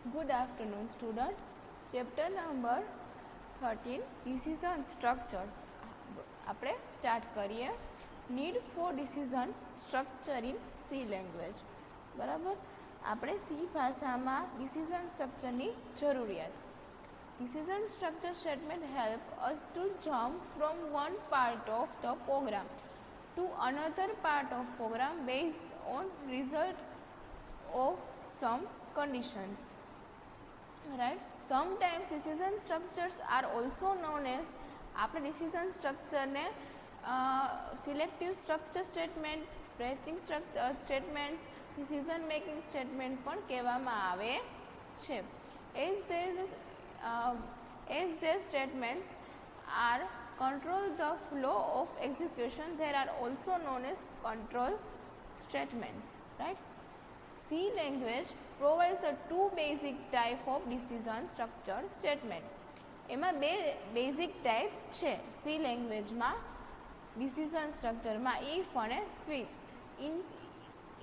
Good afternoon, student. Chapter number 13 Decision Structures. આપણે start કરીએ. Need four decision structure in C language. બરાબર, આપણે C ભાષામાં decision સ્ટ્રક્ચરની જરૂરિયાત. Decision structure statement help us to jump from one part of the program to another part of program based on result of some conditions. Right? Sometimes decision structures are also known as આપણે decision structure ને selective structure statement, branching statements, decision making statement પણ કહેવામાં આવે છે. As their statements are control the flow of execution, there are also known as control statements. Right? C language provides a two basic type of decision structure statement. એમાં બે basic type છે C લેંગ્વેજમાં decision સ્ટ્રક્ચરમાં, if અને સ્વિચ.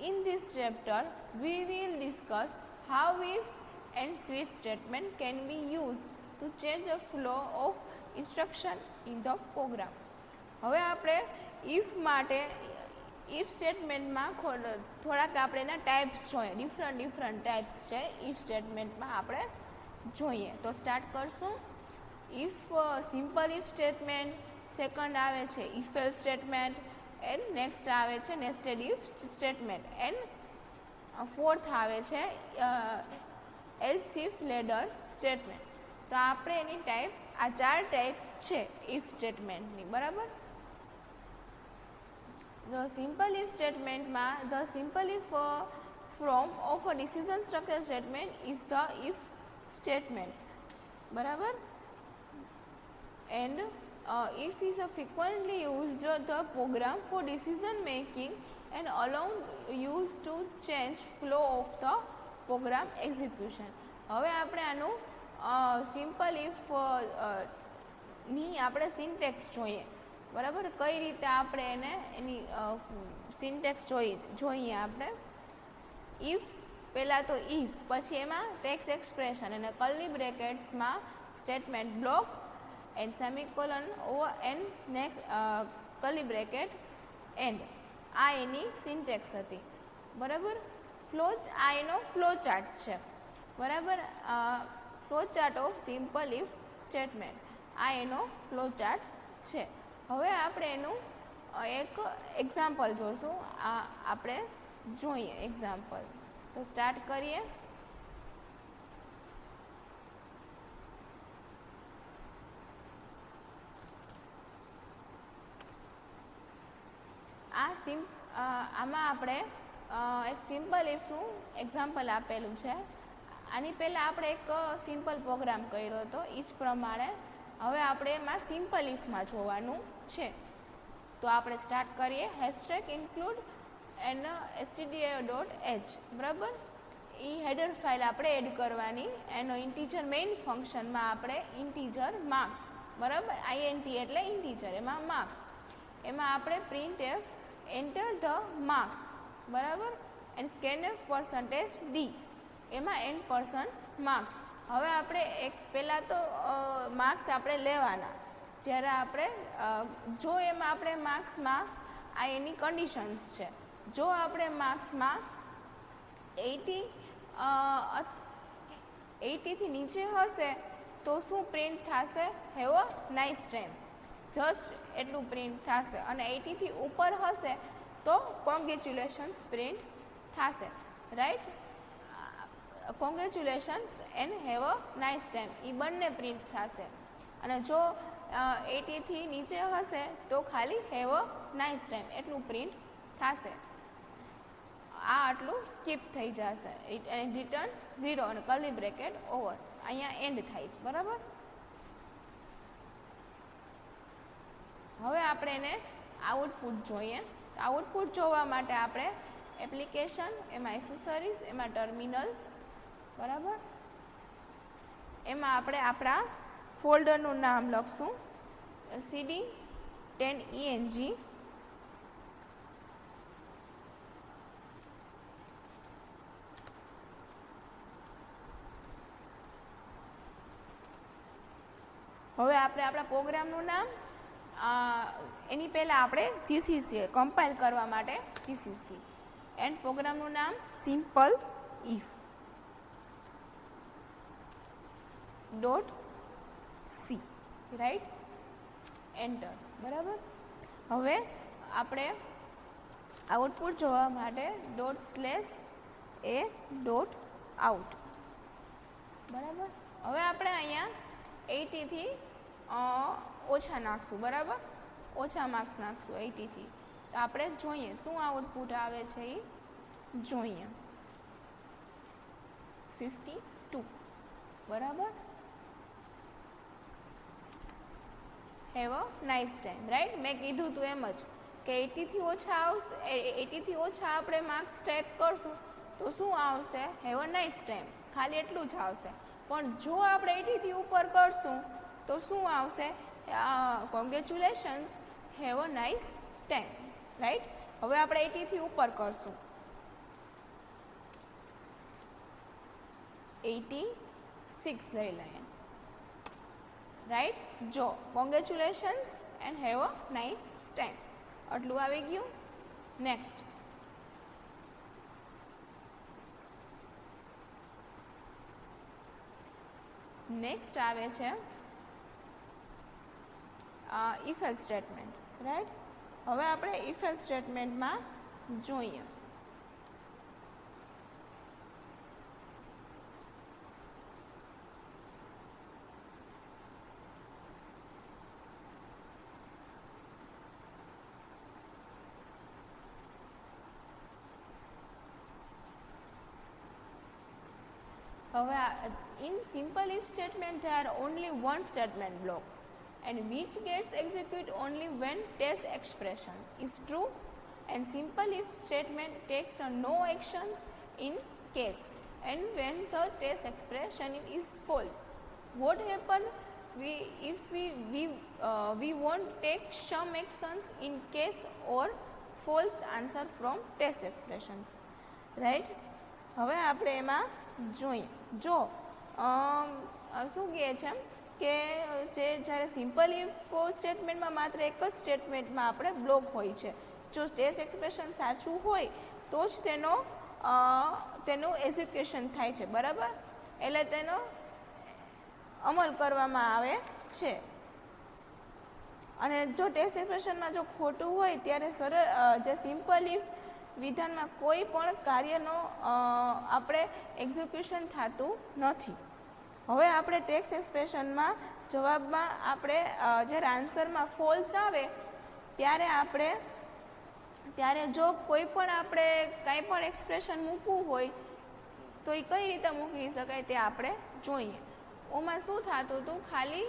In this chapter we will discuss how if and switch statement can be use to change the flow of instruction in the program. હવે આપણે if માટે ઇફ સ્ટેટમેન્ટમાં થોડાક આપણે એના ટાઈપ્સ જોઈએ, ડિફરન્ટ ટાઈપ્સ છે ઇફ સ્ટેટમેન્ટમાં આપણે જોઈએ. તો સ્ટાર્ટ કરશું. If simple if statement, second આવે છે if else statement, and next આવે છે nested if statement, and fourth આવે છે એલ્સ ઇફ લેડર સ્ટેટમેન્ટ. તો આપણે એની ટાઈપ, આ ચાર ટાઈપ છે ઇફ સ્ટેટમેન્ટની. બરાબર. The simple if statementમાં the simple if form of a decision structure statement is the if statement. બરાબર. And if is a frequently used the program for decision making and allow use to change flow of the program execution. હવે આપણે આનું simple if ની આપણે syntax જોઈએ. બરાબર, કઈ રીતે આપણે એને એની સિન્ટેક્સ જોઈએ આપણે. ઇફ પહેલાં તો ઇફ, પછી એમાં ટેક્સ એક્સપ્રેશન અને કર્લી બ્રેકેટ્સમાં statement block and semicolon over and next curly bracket and. આ એની સિન્ટેક્સ હતી. બરાબર. આ એનો ફ્લો ચાર્ટ છે. બરાબર, flow chart of simple if statement, આ એનો ફ્લો ચાર્ટ છે. હવે આપણે એનું એક એક્ઝામ્પલ જોઈશું. આ આપણે જોઈએ એક્ઝામ્પલ. તો સ્ટાર્ટ કરીએ. આમાં આપણે એક સિમ્પલ ઇફનું એક્ઝામ્પલ આપેલું છે. આની પહેલાં આપણે એક સિમ્પલ પ્રોગ્રામ કર્યો હતો એ જ પ્રમાણે હવે આપણે એમાં સિમ્પલ ઇફમાં જોવાનું છે. તો આપણે સ્ટાર્ટ કરીએ. Hashtag include and stdio.h. બરાબર, એ હેડર ફાઇલ આપણે એડ કરવાની. એનો ઇન્ટીજર મેઇન ફંક્શનમાં આપણે ઇન્ટીજર માર્ક્સ, બરાબર, INT એટલે ઇન્ટીજર, એમાં માર્ક્સ, એમાં આપણે print F enter the marks. બરાબર. એન્ડ સ્કેનફ %d, એમાં એન્ડ માર્ક્સ. હવે આપણે એક પહેલાં તો માર્ક્સ આપણે લેવાના. જ્યારે આપણે જો એમાં આપણે માર્ક્સમાં આ એની કન્ડિશન્સ છે. જો આપણે માર્ક્સમાં 80થી નીચે હશે તો શું પ્રિન્ટ થશે? Have a nice time, just એટલું પ્રિન્ટ થશે. અને 80થી ઉપર હશે તો કોંગ્રેચ્યુલેશન્સ પ્રિન્ટ થશે. Right, congratulations and have a nice time, એ બંને પ્રિન્ટ થશે. અને જો 80થી નીચે હશે તો ખાલી હેવ અ નાઇસ ટાઈમ એટલું પ્રિન્ટ થશે. આ આટલું સ્કીપ થઈ જશે. રિટર્ન 0 અને કર્લી બ્રેકેટ ઓવર, અહીંયા એન્ડ થાય છે. બરાબર. હવે આપણે એને આઉટપુટ જોઈએ. આઉટપુટ જોવા માટે આપણે એપ્લિકેશન, એમાં એસેસરીઝ, એમાં ટર્મિનલ. બરાબર. એમાં આપણે આપણા ફોલ્ડરનું નામ લખશું cd10eng હવે આપણે આપણા પ્રોગ્રામનું નામ એની પહેલાં આપણે જીસીસી કમ્પાઇલ કરવા માટે જીસીસી એન્ડ પ્રોગ્રામનું નામ simple if .c right, enter. બરાબર. હવે આપણે આઉટપુટ જોવા માટે ./a.out. બરાબર. હવે આપણે અહીંયા 80 થી ઓછા નાખશું. બરાબર, ઓછા માર્ક્સ નાખશું 80 થી. તો આપણે જોઈએ શું આઉટપુટ આવે છે એ જોઈએ. 52. બરાબર. Have a nice time. Right, મેં કીધું તું એમ જ કે 80 થી ઓછા આવશે, 80 થી ઓછા આપણે માર્ક્સ ટાઈપ કરશું તો શું આવશે? Have a nice time. ખાલી એટલું જ આવશે. પણ જો આપણે 80 થી ઉપર કરશું તો શું આવશે? Congratulations, have a nice time. Right. હવે આપણે 80 થી ઉપર કરશું. 86 લઈ લઈએ. રાઈટ. જો congratulations and have a nice time આટલું આવી ગયું. નેક્સ્ટ આવે છે ઇફ એલ્સ સ્ટેટમેન્ટ. રાઈટ. હવે આપણે ઇફ એલ્સ સ્ટેટમેન્ટમાં જોઈએ. હવે in simple if statement there are only one statement block and which gets executed only when test expression is true, and simple if statement takes no actions in case and when the test expression is false. What happen if we won't take some actions in case or false answer from test expressions. Right. હવે આપણે એમાં જોઈએ. જો શું કહે છે કે જે જ્યારે સિમ્પલ ઇફ સ્ટેટમેન્ટમાં માત્ર એક જ સ્ટેટમેન્ટમાં આપણે બ્લોક હોય છે. જો ટેસ્ટ એક્સપ્રેશન સાચું હોય તો જ તેનું એક્ઝિક્યુશન થાય છે. બરાબર, એટલે તેનો અમલ કરવામાં આવે છે. અને જો ટેસ્ટ એક્સપ્રેશનમાં જો ખોટું હોય ત્યારે જે સિમ્પલ ઇફ વિધાનમાં કોઈ પણ કાર્યનો આપણે એક્ઝિક્યુશન થતું નથી. હવે આપણે ટેક્સ્ટ એક્સપ્રેશનમાં જવાબમાં આપણે જ્યારે આન્સરમાં ફોલ્સ આવે ત્યારે જો કોઈ પણ આપણે કંઈ પણ એક્સપ્રેશન મૂકવું હોય તો એ કઈ રીતે મૂકી શકાય તે આપણે જોઈએ. ઓમાં શું થતું હતું? ખાલી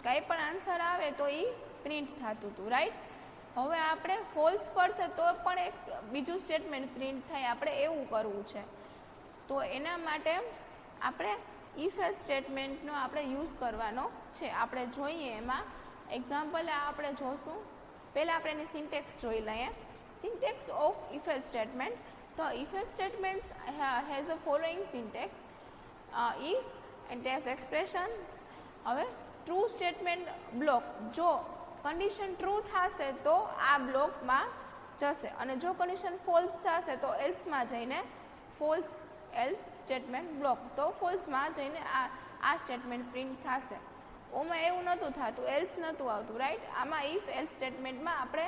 કંઈ પણ આન્સર આવે તો એ પ્રિન્ટ થતું હતું. રાઈટ. હવે આપણે ફોલ્સ પડશે તો પણ એક બીજું સ્ટેટમેન્ટ પ્રિન્ટ થાય. આપણે એવું કરવું છે તો એના માટે આપણે ઇફ એલ્સ સ્ટેટમેન્ટનો આપણે યુઝ કરવાનો છે. આપણે જોઈએ એમાં એક્ઝામ્પલ આપણે જોશું. પહેલાં આપણે એની સિન્ટેક્સ જોઈ લઈએ. Syntax of if else statement. તો if else statement has a following syntax. If and test expressions. હવે ટ્રુ સ્ટેટમેન્ટ બ્લોક. જો કન્ડિશન ટ્રુ થશે તો આ બ્લોકમાં જશે અને જો કન્ડિશન ફોલ્સ થશે તો એલ્સમાં જઈને ફોલ્સ એલ્સ સ્ટેટમેન્ટ બ્લોક, તો ફોલ્સમાં જઈને આ સ્ટેટમેન્ટ પ્રિન્ટ થશે. ઓમાં એવું નહોતું થતું, એલ્સ નહોતું આવતું. રાઈટ. આમાં ઇફ એલ્સ સ્ટેટમેન્ટમાં આપણે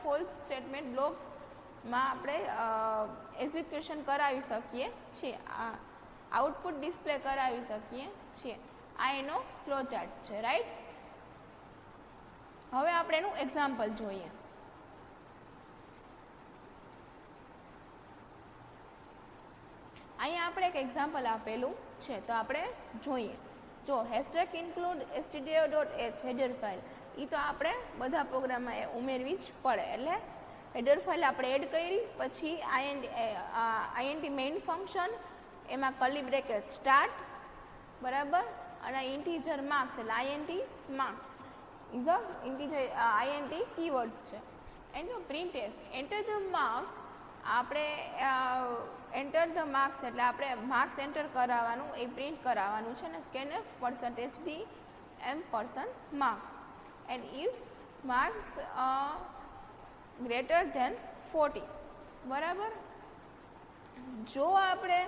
ફોલ્સ સ્ટેટમેન્ટ બ્લોકમાં આપણે એક્ઝિક્યુશન કરાવી શકીએ છીએ, આઉટપુટ ડિસ્પ્લે કરાવી શકીએ છીએ. આ એનો ફ્લો ચાર્ટ છે. રાઈટ. હવે આપણે એનું એક્ઝામ્પલ જોઈએ. અહીંયા આપણે એક એક્ઝામ્પલ આપેલું છે તો આપણે જોઈએ. જો hashtag include stdio.h header file, એ તો આપણે બધા પ્રોગ્રામમાં ઉમેરવી જ પડે. એટલે હેડર ફાઇલ આપણે એડ કરી, પછી આઈએનટી મેઇન ફંક્શન, એમાં કર્લી બ્રેકેટ સ્ટાર્ટ. બરાબર. અને ઇન્ટીજર માર્ક્સ એટલે INT marks is a integer INT keywords છે. And printf enter the marks. આપણે એન્ટર ધ માર્ક્સ એટલે આપણે માર્ક્સ એન્ટર કરાવવાનું, એ પ્રિન્ટ કરાવવાનું છે ને scanf percentage d m percent marks and if marks greater than 40. બરાબર. જો આપણે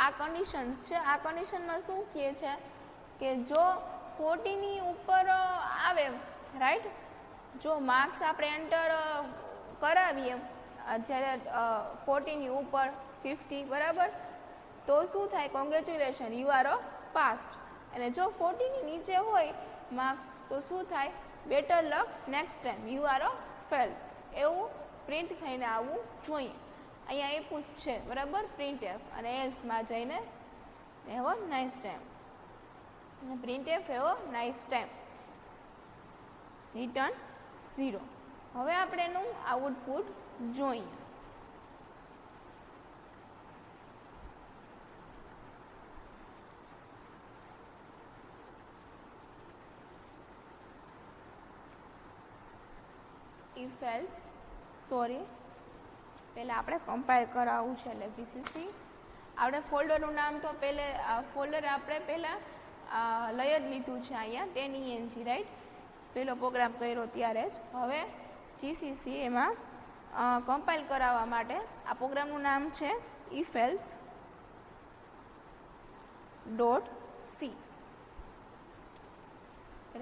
આ કન્ડિશન્સ છે, આ કન્ડિશનમાં શું કહે છે કે જો 40ની ઉપર આવે, રાઈટ, જો માર્ક્સ આપણે એન્ટર કરાવીએ જ્યારે 40ની ઉપર 50, બરાબર, તો શું થાય, congratulation, you are a passed. અને જો 40ની નીચે હોય માર્ક્સ તો શું થાય, better luck next time, you are a fail. એવું પ્રિન્ટ થઈને આવવું જોઈએ. અહીંયા એ પૂછ છે, બરાબર, પ્રિન્ટ એફ અને એલ્સમાં જઈને have a nice time, print F have a nice time, return 0. હવે આપણે એનું આઉટપુટ જોઈએ. ઇફ એલ્સ, સોરી, પહેલાં આપણે કમ્પાઇલ કરાવવું છે, એટલે જીસીસી આપણે ફોલ્ડરનું નામ તો ફોલ્ડર આપણે પહેલાં લઈ જ લીધું છે અહીંયા 10 ENG, રાઈટ, પહેલો પ્રોગ્રામ કર્યો ત્યારે જ. હવે જીસીસી એમાં કમ્પાઇલ કરાવવા માટે આ પ્રોગ્રામનું નામ છે ifelse.c,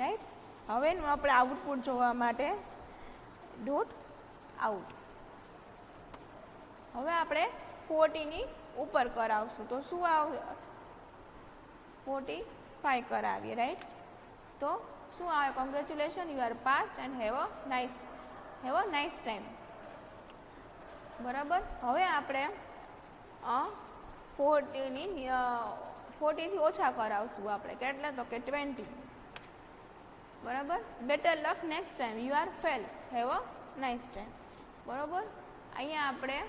રાઈટ. હવે એનું આપણે આઉટપુટ જોવા માટે .out. હવે આપણે 40ની ઉપર કરાવશું તો શું આવે, 45 કરાવીએ, રાઈટ, તો શું આવે, congratulation, you R pass and have a nice time. બરાબર. હવે આપણે 40થી ઓછા કરાવશું આપણે, કેટલા, તો કે 20. બરાબર. Better luck next time, you are fail, have a nice time. બરાબર. અહીંયા આપણે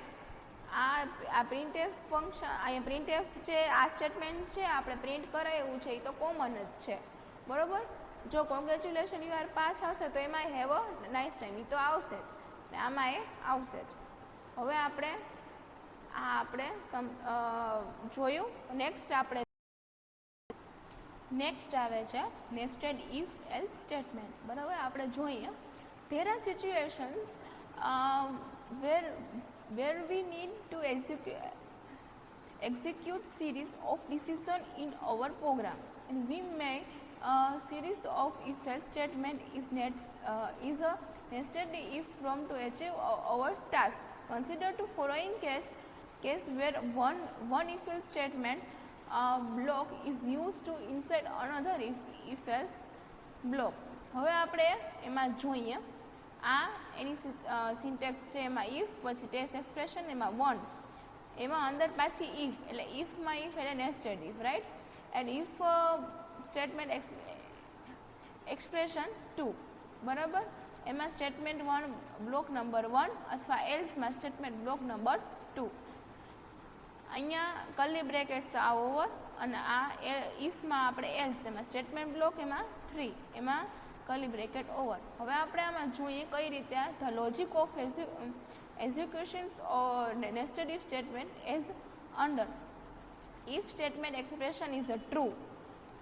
આ પ્રિન્ટએફ ફંક્શન, અહીંયા પ્રિન્ટએફ જે આ સ્ટેટમેન્ટ છે આપણે પ્રિન્ટ કરે એવું છે, એ તો કોમન જ છે. બરાબર. જો કોંગ્રેચ્યુલેશન યુ આર પાસ આવશે તો એમાં હેવ અ નાઇસ ટાઈમ, એ તો આવશે જ, ને આમાં એ આવશે જ. હવે આપણે જોયું. નેક્સ્ટ આવે છે નેસ્ટેડ ઇફ એલ્સ સ્ટેટમેન્ટ. બરાબર. આપણે જોઈએ, there are situations where we need to execute series of decision in our program, and we make a series of if-else statement is a nested if from to achieve our task. Consider the following case where one if-else statement block is used to insert another if-else block. હવે આપણે એમાં જોઈએ, આ એની syntax છે, એમાં if, પછી test expression, એમાં 1, એમાં અંદર પાછી ઇફ, એટલે ઇફમાં ઇફ એટલે nested if, right, and if statement expression 2. બરાબર. એમાં સ્ટેટમેન્ટ 1 બ્લોક નંબર 1 અથવા એલ્સમાં સ્ટેટમેન્ટ બ્લોક નંબર 2. અહીંયા કર્લી બ્રેકેટ્સ આ ઓવર, અને આ ઇફમાં આપણે એલ્સ, એમાં સ્ટેટમેન્ટ બ્લોક, એમાં 3, એમાં કર્લી બ્રેકેટ ઓવર. હવે આપણે આમાં જોઈએ કઈ રીતે the logic of executions or nested if statement is under. If statement expression is a true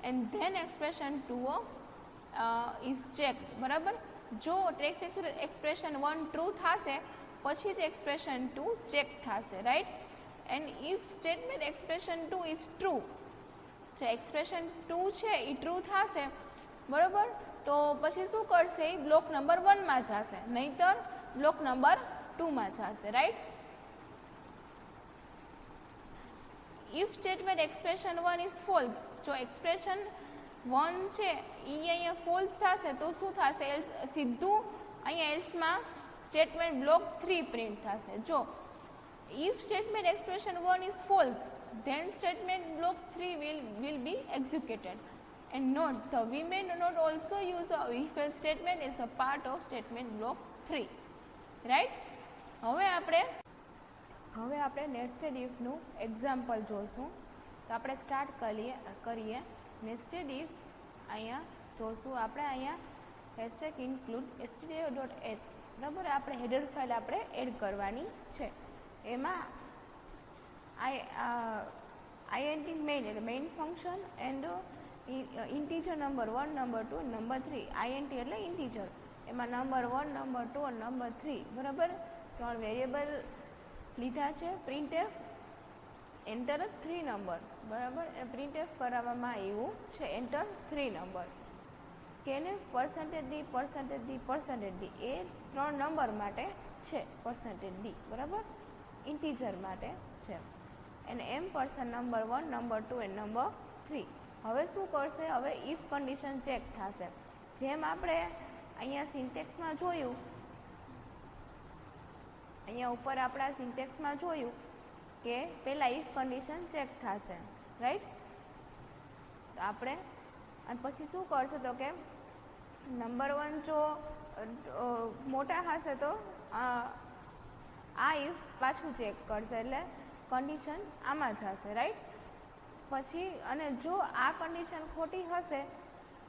and then expression 2 is checked. બરાબર. જો ટેક્સ્ટ એક્સપ્રેશન 1 ટ્રુ થશે પછી જ એક્સપ્રેશન 2 ચેક થશે, right. And if statement expression 2 is true, જે expression 2 છે એ true થશે, બરાબર, તો પછી શું કરશે, એ બ્લોક નંબર 1માં જશે, નહીતર બ્લોક નંબર 2માં જશે, right. If statement expression 1 is false, જો એક્સપ્રેશન 1 છે એ અહીંયા ફોલ્સ થશે તો શું થશે, સીધું અહીંયા એલ્સમાં સ્ટેટમેન્ટ બ્લોક 3 પ્રિન્ટ થશે. જો if statement expression 1 is false, then statement block 3 will be executed. And note, we may not also use a if else statement as a part of statement block 3, right. હવે આપણે nested if નું example જોશું. તો આપણે start કરીએ nested if. અહીંયા જોશું આપણે, અહીંયા હેશટેગ ઇન્ક્લુડ stdio.h, બરાબર. આપણે હેડર ફાઇલ આપણે એડ કરવાની છે. એમાં INT main એટલે main function and integer number 1, number 2, number 3. INT એટલે ઇન્ટીજર, એમાં નંબર 1, નંબર 2 અને નંબર 3, બરાબર. 3 વેરિયેબલ લીધા છે. પ્રિન્ટએફ એન્ટર 3 નંબર, બરાબર. પ્રિન્ટએફ કરાવવામાં આવ્યું છે એન્ટર 3 નંબર. સ્કેનએફ %d એ 3 નંબર માટે છે, %d, બરાબર, ઇન્ટીજર માટે છે. અને m નંબર 1, નંબર 2 અને નંબર 3. હવે શું કરશે? હવે ઇફ કન્ડિશન ચેક થશે. જેમ આપણે અહીંયા સિન્ટેક્સમાં જોયું, અહીંયા ઉપર આપણા સિન્ટેક્સમાં જોયું કે પહેલાં ઇફ કન્ડિશન ચેક થશે, રાઈટ. તો આપણે અને પછી શું કરશે તો કે નંબર 1 જો મોટા હશે તો આ ઇફ પાછું ચેક કરશે, એટલે કન્ડિશન આમાં જશે, રાઈટ. પછી અને જો આ કન્ડિશન ખોટી હશે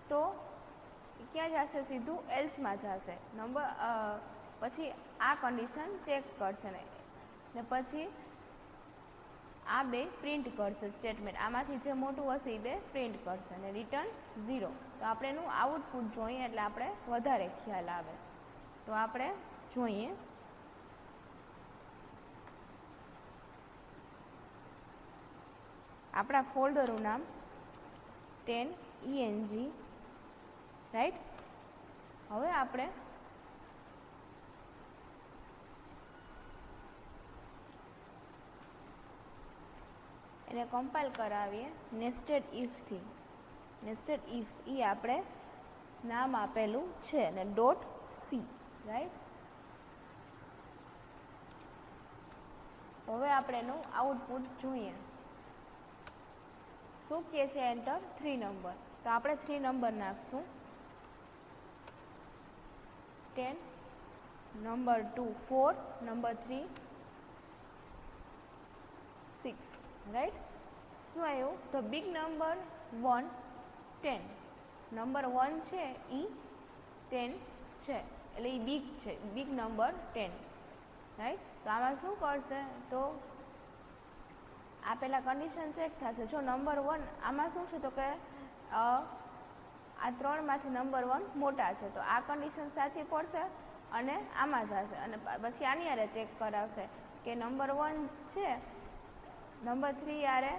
તો ક્યાં જશે? સીધું એલ્સમાં જશે. પછી આ કન્ડિશન ચેક કરશે ને પછી આ બે પ્રિન્ટ કરશે સ્ટેટમેન્ટ. આમાંથી જે મોટું હશે એ બે પ્રિન્ટ કરશે અને રિટર્ન 0. તો આપણે એનું આઉટપુટ જોઈએ એટલે આપણે વધારે ખ્યાલ આવે. તો આપણે જોઈએ. આપણા ફોલ્ડરનું નામ 10ENG, રાઈટ. હવે આપણે એને કમ્પાઇલ કરાવીએ નેસ્ટેડ ઇફથી. નેસ્ટેડ ઇફ એ આપણે નામ આપેલું છે અને .c, રાઈટ. હવે આપણે એનું આઉટપુટ જોઈએ. શું કહે છે? Enter 3 number. તો આપણે 3 નંબર નાખશું. 10, નંબર 2 4, નંબર 3 6, રાઈટ. શું આવ્યું? તો બિગ નંબર 1 10. નંબર 1 છે એ 10 છે, એટલે એ બિગ છે, બિગ નંબર 10, રાઈટ. તો આમાં શું કરશે? તો આ પહેલાં કન્ડિશન ચેક થશે. જો નંબર 1 આમાં શું છે તો કે આ 3માંથી નંબર 1 મોટા છે, તો આ કન્ડિશન સાચી પડશે અને આમાં જશે. અને પછી આની યારે ચેક કરાવશે કે નંબર 1 છે, નંબર 3 યારે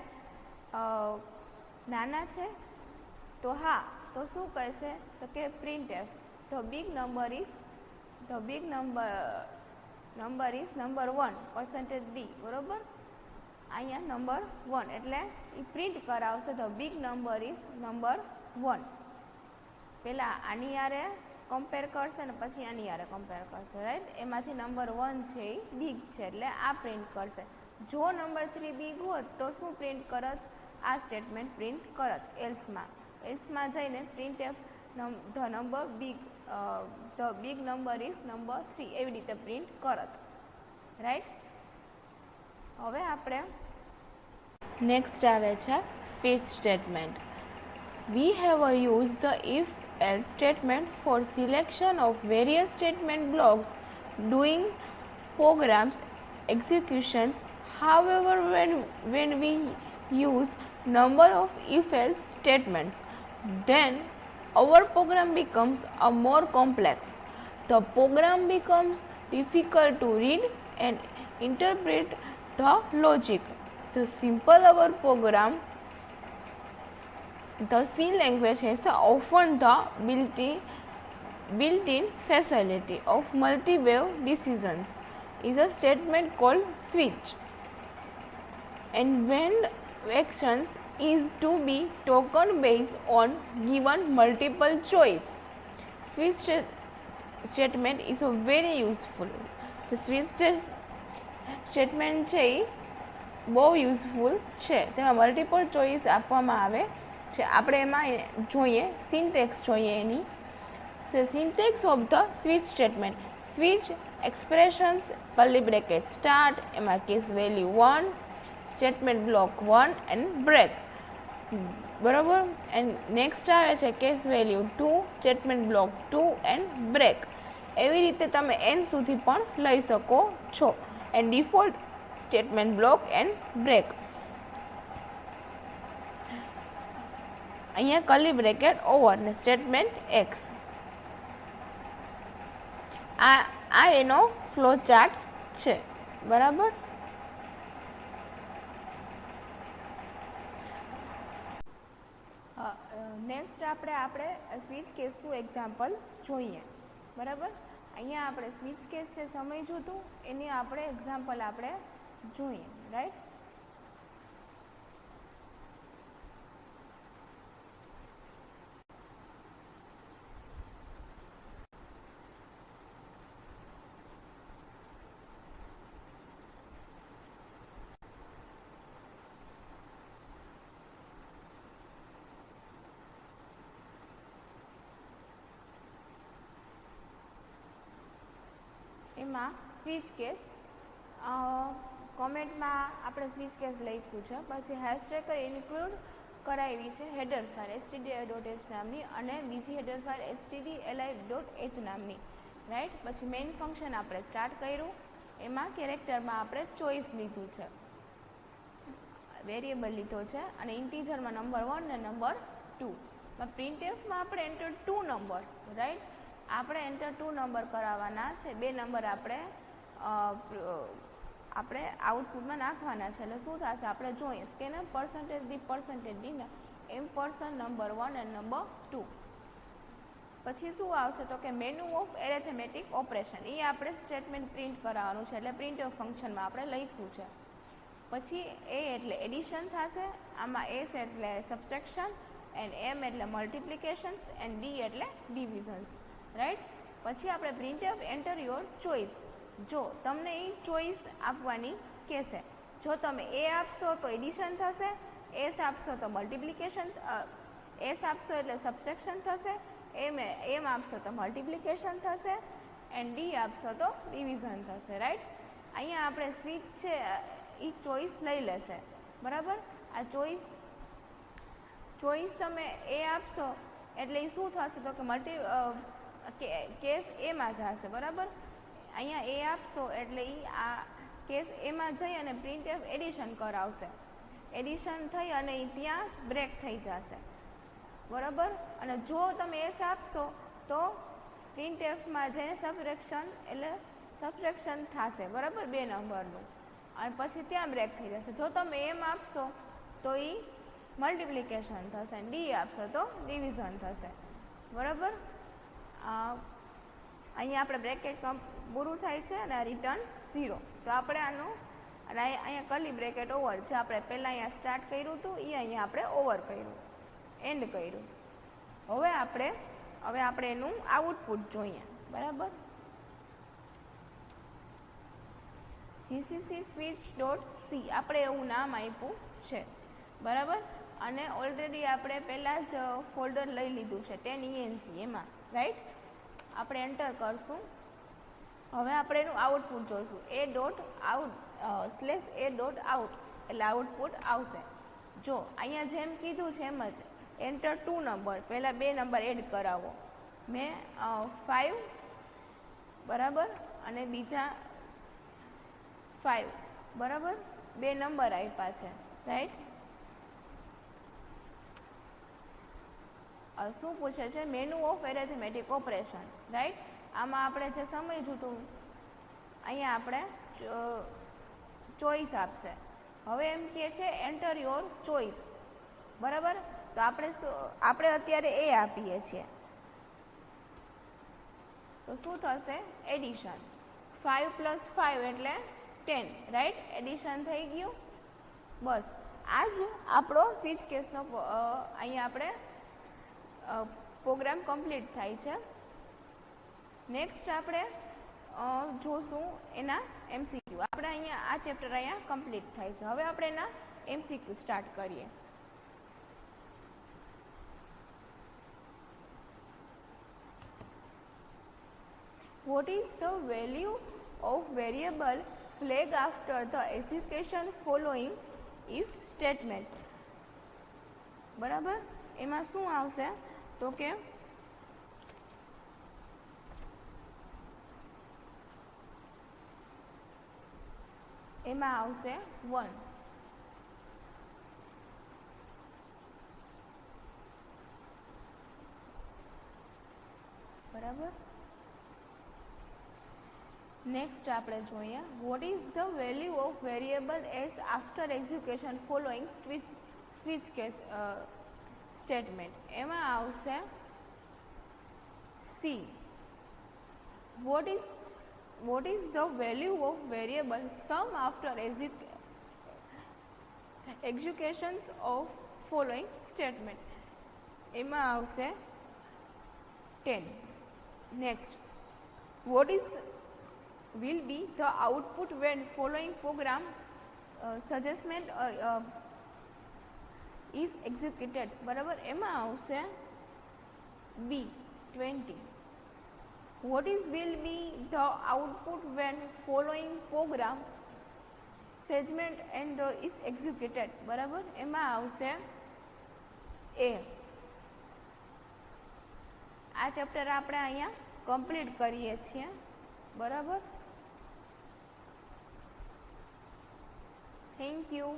નાના છે, તો હા, તો શું કહેશે? તો કે printf the big number is number 1 %d, બરાબર. અહીંયા નંબર 1 એટલે એ પ્રિન્ટ કરાવશે the big number is number 1. પહેલાં આની યારે કમ્પેર કરશે ને પછી આની યારે કમ્પેર કરશે, રાઈટ. એમાંથી નંબર 1 છે એ બિગ છે એટલે આ પ્રિન્ટ કરશે. જો નંબર 3 બિગ હોત તો શું પ્રિન્ટ કરત? આ સ્ટેટમેન્ટ પ્રિન્ટ કરત એલ્સમાં જઈને printf the big number is number 3 એવી રીતે પ્રિન્ટ કરત, રાઈટ. હવે આપણે નેક્સ્ટ આવે છે switch statement. We have used the if-else statement for selection of various statement blocks during programs executions. However, when we use number of if-else statements, then our program becomes a more complex. The program becomes difficult to read and interpret the logic. The simple our program, the C language has often the built-in facility of multi-wave decisions is a statement called switch. And when actions is to be taken based on given multiple choice, switch statement is a very useful. The switch statement છે બહુ useful છે. તેમાં multiple choice આપવામાં આવે છે. આપણે એમાં જોઈએ સિન્ટેક્સ જોઈએ એની. Syntax of the switch statement. Switch expressions curly bracket start, એમાં case value 1, statement block 1 and break, બરાબર. એન્ડ નેક્સ્ટ આવે છે case value 2, statement block 2 and break. એવી રીતે તમે એન સુધી પણ લઈ શકો છો. And default statement block and break. અહીંયા કર્લી બ્રેકેટ ઓવર ને સ્ટેટમેન્ટ એક્સ. આ એનો ફ્લો ચાર્ટ છે. બરાબર. નેક્સ્ટ આપણે સ્વિચ કેસનું એક્ઝામ્પલ જોઈએ. બરાબર. અહીંયા આપણે સ્વિચ કેસ જે સમજ્યું હતું એની આપણે એક્ઝામ્પલ આપણે જોઈએ. રાઈટ. એમાં સ્વિચ કેસ કોમેન્ટમાં આપણે સ્વિચ કેસ લખ્યું છે. પછી હેશટેગર ઇન્ક્લુડ કરાવી છે હેડર ફાઇલ std.h નામની અને બીજી હેડર ફાઇલ stdli.h નામની. રાઈટ. પછી મેઇન ફંક્શન આપણે સ્ટાર્ટ કર્યું. એમાં કેરેક્ટરમાં આપણે ચોઈસ લીધું છે, વેરિયેબલ લીધો છે અને ઇન્ટીજરમાં નંબર 1 અને નંબર 2. પ્રિન્ટએફમાં આપણે એન્ટર 2 નંબર્સ. રાઈટ. આપણે એન્ટર 2 નંબર કરાવવાના છે. 2 નંબર આપણે આઉટપુટમાં નાખવાના છે. એટલે શું થશે આપણે જોઈએ સ્કેનર પરસેન્ટેજ ડી એમ્પરસન નંબર 1 અને નંબર 2. પછી શું આવશે તો કે મેનુ ઓફ એરેથમેટિક ઓપરેશન. એ આપણે સ્ટેટમેન્ટ પ્રિન્ટ કરાવવાનું છે. એટલે પ્રિન્ટ ઓફ ફંક્શનમાં આપણે લખ્યું છે. પછી એ એટલે એડિશન થશે. આમાં એસ એટલે સબસ્ટ્રેક્શન એન્ડ એમ એટલે મલ્ટિપ્લિકેશન એન્ડ ડી એટલે ડિવિઝન્સ. રાઈટ. પછી આપણે પ્રિન્ટએફ એન્ટર યોર ચોઈસ. જો તમને એ ચોઈસ આપવાની કહેશે. જો તમે એ આપશો તો એડિશન થશે, એસ આપશો તો મલ્ટિપ્લિકેશન, એસ આપશો એટલે સબસ્ટ્રેક્શન થશે, એમ આપશો તો મલ્ટિપ્લિકેશન થશે એન્ડ ડી આપશો તો ડિવિઝન થશે. રાઈટ. અહીંયા આપણે સ્વિચ છે એ ચોઈસ લઈ લેશે. બરાબર. આ ચોઈસ તમે એ આપશો એટલે એ શું થશે તો કે કેસ એમાં જશે. બરાબર. અહીંયા એ આપશો એટલે એ આ કેસ એમાં જઈ અને પ્રિન્ટએફ એડિશન કરાવશે. એડિશન થઈ અને એ ત્યાં જ બ્રેક થઈ જશે. બરાબર. અને જો તમે એસ આપશો તો પ્રિન્ટએફમાં જઈને સબટ્રેક્શન થશે. બરાબર. 2 નંબરનું અને પછી ત્યાં બ્રેક થઈ જશે. જો તમે એમ આપશો તો એ મલ્ટિપ્લિકેશન થશે અને ડી આપશો તો ડિવિઝન થશે. બરાબર. અહીંયા આપણે બ્રેકેટ પૂરું થાય છે અને રિટર્ન 0. તો આપણે આનું અને અહીંયા કર્લી બ્રેકેટ ઓવર છે. આપણે પહેલાં અહીંયા સ્ટાર્ટ કર્યું હતું એ અહીંયા આપણે ઓવર કર્યું, એન્ડ કર્યું. હવે આપણે એનું આઉટપુટ જોઈએ. બરાબર. જીસીસી સ્વિચ ડોટ સી આપણે એવું નામ આપ્યું છે. બરાબર. અને ઓલરેડી આપણે પહેલાં જ ફોલ્ડર લઈ લીધું છે 10 એમાં. રાઈટ. આપણે એન્ટર કરશું. હવે આપણે એનું આઉટપુટ જોઈશું. a ડોટ આઉટ એટલે આઉટપુટ આવશે. જો અહીંયા જેમ કીધું છે એમ જ એન્ટર 2 નંબર, પહેલાં 2 નંબર એડ કરાવો. મેં 5 બરાબર અને બીજા 5 બરાબર 2 નંબર આપ્યા છે. રાઈટ. શું પૂછે છે menu of arithmetic operation. Right. આમાં આપણે જે સમજ્યું હતું અહીંયા આપણે ચોઈસ આપશે. હવે એમ કહે છે એન્ટર યોર ચોઈસ. બરાબર. તો આપણે અત્યારે એ આપીએ છીએ તો શું થશે એડિશન. 5 + 5 એટલે 10. રાઈટ. એડિશન થઈ ગયું. બસ આ જ આપણો સ્વિચ કેસનો અહીંયા આપણે પ્રોગ્રામ કમ્પ્લીટ થાય છે. નેક્સ્ટ આપણે જોશું એના એમસીક્યુ. આપણે અહીંયા આ ચેપ્ટર અહીંયા કમ્પ્લીટ થાય છે. હવે આપણે એના એમસીક્યુ સ્ટાર્ટ કરીએ. What is the value of variable flag after the execution following if statement? બરાબર. એમાં શું આવશે તો કે એમાં આવશે 1. બરાબર. નેક્સ્ટ આપણે જોઈએ what is the value of variable S after execution following switch case statement. એમાં આવશે C. what is the value of variable sum after executions of following statement. એમાં આવશે 10. next what will be the output when following program suggestion is executed. બરાબર. એમાં આવશે B 20. what will be the output when following program segment and is executed. બરાબર. એમાં આવશે A. આ chapter આપણે અહીંયા કમ્પ્લીટ કરીએ છીએ. બરાબર. Thank you.